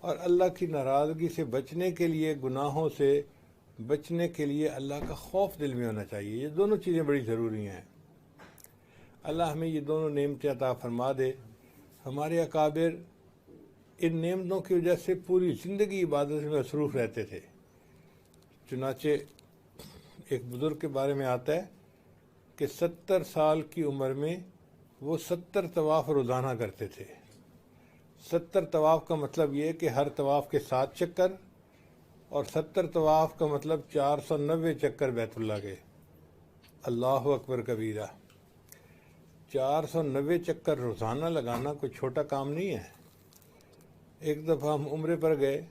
اور اللہ کی ناراضگی سے بچنے کے لیے، گناہوں سے بچنے کے لیے اللہ کا خوف دل میں ہونا چاہیے۔ یہ دونوں چیزیں بڑی ضروری ہیں۔ اللہ ہمیں یہ دونوں نعمتیں عطا فرما دے۔ ہمارے اکابر ان نعمتوں کی وجہ سے پوری زندگی عبادت میں مصروف رہتے تھے۔ چنانچہ ایک بزرگ کے بارے میں آتا ہے کہ 70 سال کی عمر میں وہ 70 طواف روزانہ کرتے تھے۔ 70 طواف کا مطلب یہ کہ ہر طواف کے 7 چکر، اور 70 طواف کا مطلب 490 چکر بیت اللہ کے۔ اللہ اکبر کبیرہ! 490 چکر روزانہ لگانا کوئی چھوٹا کام نہیں ہے۔ ایک دفعہ ہم عمرے پر گئے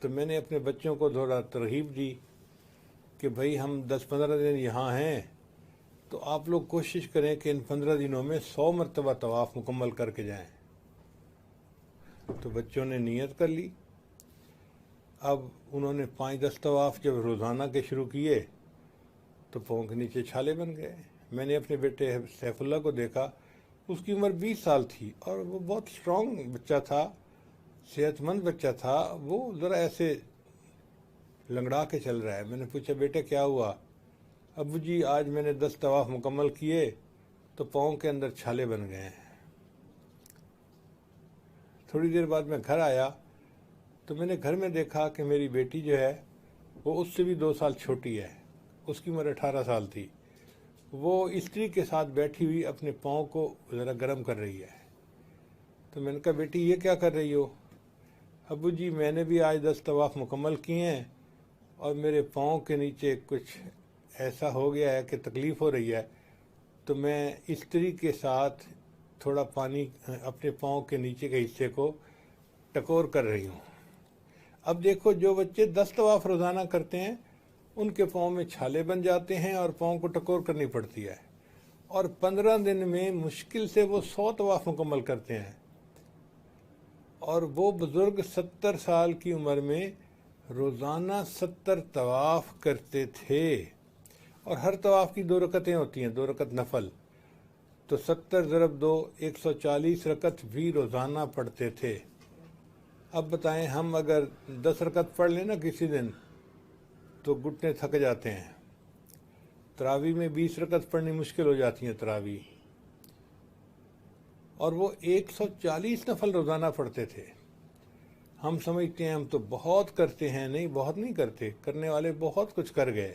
تو میں نے اپنے بچوں کو تھوڑا ترغیب دی کہ بھائی ہم 10-15 دن یہاں ہیں، تو آپ لوگ کوشش کریں کہ ان 15 دنوں میں 100 مرتبہ طواف مکمل کر کے جائیں۔ تو بچوں نے نیت کر لی۔ اب انہوں نے 5-10 طواف جب روزانہ کے شروع کیے تو پاؤں کے نیچے چھالے بن گئے۔ میں نے اپنے بیٹے سیف اللہ کو دیکھا، اس کی عمر 20 سال تھی اور وہ بہت اسٹرانگ بچہ تھا، صحت مند بچہ تھا، وہ ذرا ایسے لنگڑا کے چل رہا ہے۔ میں نے پوچھا بیٹا کیا ہوا؟ ابو جی آج میں نے 10 طواف مکمل کیے تو پاؤں کے اندر چھالے بن گئے ہیں۔ تھوڑی دیر بعد میں گھر آیا تو میں نے گھر میں دیکھا کہ میری بیٹی جو ہے وہ اس سے بھی 2 سال چھوٹی ہے، اس کی عمر 18 سال تھی۔ وہ استری کے ساتھ بیٹھی ہوئی اپنے پاؤں کو ذرا گرم کر رہی ہے۔ تو میں نے کہا بیٹی یہ کیا کر رہی ہو؟ ابو جی میں نے بھی آج 10 طواف مکمل کیے ہیں اور میرے پاؤں کے نیچے کچھ ایسا ہو گیا ہے کہ تکلیف ہو رہی ہے، تو میں استری کے ساتھ تھوڑا پانی اپنے پاؤں کے نیچے کے حصے کو ٹکور کر رہی ہوں۔ اب دیکھو جو بچے 10 طواف روزانہ کرتے ہیں ان کے پاؤں میں چھالے بن جاتے ہیں اور پاؤں کو ٹکور کرنی پڑتی ہے، اور 15 دن میں مشکل سے وہ 100 طواف مکمل کرتے ہیں۔ اور وہ بزرگ 70 سال کی عمر میں روزانہ 70 طواف کرتے تھے، اور ہر طواف کی 2 رکعتیں ہوتی ہیں، 2 رکعت نفل، تو 70 ضرب 2 140 رکعت بھی روزانہ پڑھتے تھے۔ اب بتائیں ہم اگر 10 رکعت پڑھ لیں نا کسی دن تو گھٹنے تھک جاتے ہیں۔ تراویح میں 20 رکعت پڑھنی مشکل ہو جاتی ہیں تراویح، اور وہ 140 نفل روزانہ پڑھتے تھے۔ ہم سمجھتے ہیں ہم تو بہت کرتے ہیں، نہیں بہت نہیں کرتے، کرنے والے بہت کچھ کر گئے۔